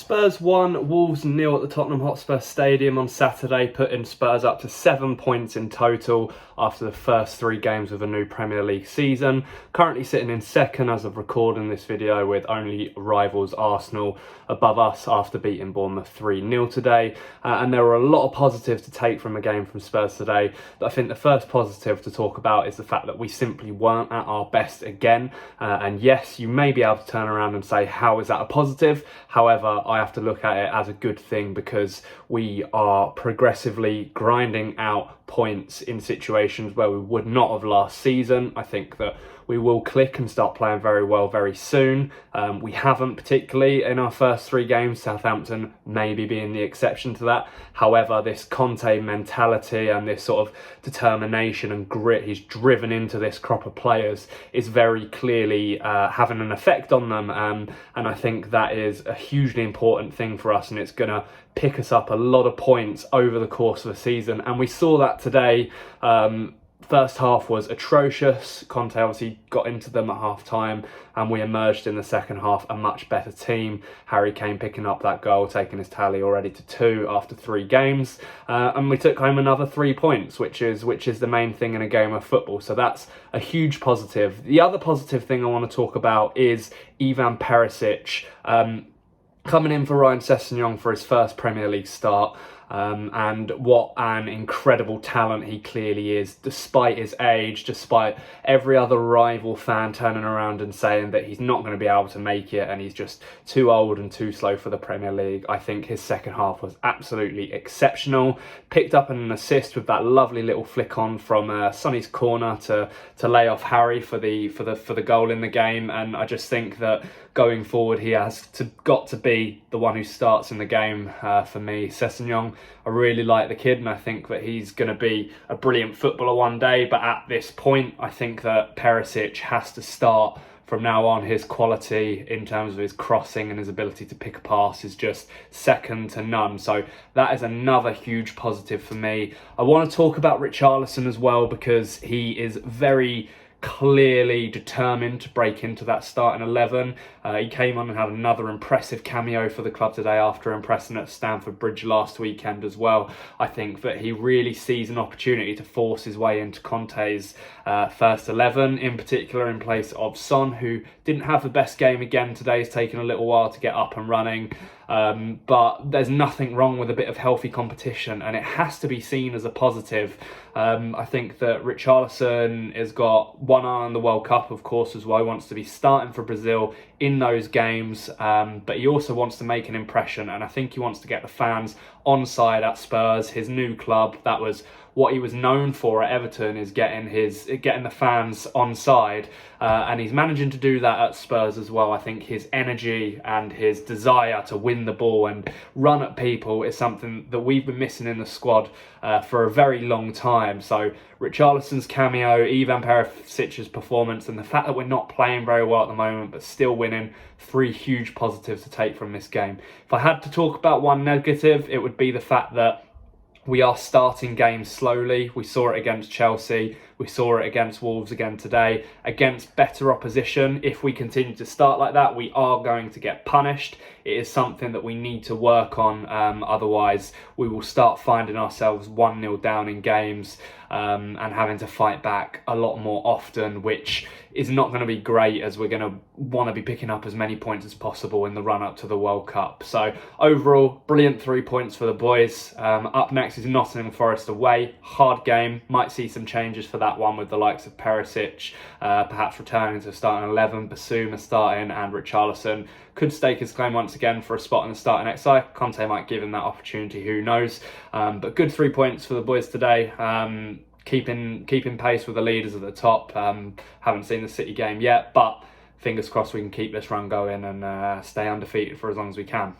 Spurs 1, Wolves 0 at the Tottenham Hotspur Stadium on Saturday, putting Spurs up to 7 points in total after the first 3 games of a new Premier League season. Currently sitting in second as of recording this video, with only rivals Arsenal above us after beating Bournemouth 3-0 today. And there were a lot of positives to take from a game from Spurs today. But I think the first positive to talk about is the fact that we simply weren't at our best again. And yes, you may be able to turn around and say, how is that a positive? However, I have to look at it as a good thing because we are progressively grinding out points in situations where we would not have last season. I think that we will click and start playing very well very soon. We haven't particularly in our first 3 games, Southampton maybe being the exception to that. However, this Conte mentality and this sort of determination and grit he's driven into this crop of players is very clearly having an effect on them. And I think that is a hugely important thing for us, and it's going to pick us up a lot of points over the course of the season. And we saw that today. First half was atrocious. Conte obviously got into them at half time, and we emerged in the second half a much better team. Harry Kane picking up that goal, taking his tally already to 2 after 3 games, and we took home another 3 points, which is the main thing in a game of football. So that's a huge positive. The other positive thing I want to talk about is Ivan Perisic coming in for Ryan Sessegnon for his first Premier League start. And what an incredible talent he clearly is, despite his age, despite every other rival fan turning around and saying that he's not going to be able to make it and he's just too old and too slow for the Premier League. I think his second half was absolutely exceptional. Picked up an assist with that lovely little flick on from Sonny's corner to lay off Harry for the goal in the game. And I just think that going forward, he has got to be the one who starts in the game for me. Sessegnon, I really like the kid, and I think that he's going to be a brilliant footballer one day. But at this point, I think that Perisic has to start from now on. His quality in terms of his crossing and his ability to pick a pass is just second to none. So that is another huge positive for me. I want to talk about Richarlison as well, because he is very clearly determined to break into that starting 11. He came on and had another impressive cameo for the club today after impressing at Stamford Bridge last weekend as well. I think that he really sees an opportunity to force his way into Conte's first 11, in particular in place of Son, who didn't have the best game again today. It's taken a little while to get up and running. But there's nothing wrong with a bit of healthy competition, and it has to be seen as a positive. I think that Richarlison has got one eye on the World Cup, of course, as well. He wants to be starting for Brazil in those games, but he also wants to make an impression, and I think he wants to get the fans on side at Spurs, his new club. That was what he was known for at Everton, is getting the fans on side, and he's managing to do that at Spurs as well. I think his energy and his desire to win the ball and run at people is something that we've been missing in the squad for a very long time. So Richarlison's cameo, Ivan Perisic's performance, and the fact that we're not playing very well at the moment but still winning, 3 huge positives to take from this game. If I had to talk about one negative, it would be the fact that we are starting games slowly. We saw it against Chelsea. We saw it against Wolves again today. Against better opposition, if we continue to start like that, we are going to get punished. It is something that we need to work on. Otherwise, we will start finding ourselves 1-0 down in games and having to fight back a lot more often, which is not going to be great, as we're going to want to be picking up as many points as possible in the run-up to the World Cup. So overall, brilliant 3 points for the boys. Up next is Nottingham Forest away. Hard game. Might see some changes for that one with the likes of Perisic, perhaps returning to starting 11, Basuma starting, and Richarlison could stake his claim once again for a spot in the starting XI. Conte might give him that opportunity, who knows. But good 3 points for the boys today. Keeping pace with the leaders at the top. Haven't seen the City game yet, but fingers crossed we can keep this run going and stay undefeated for as long as we can.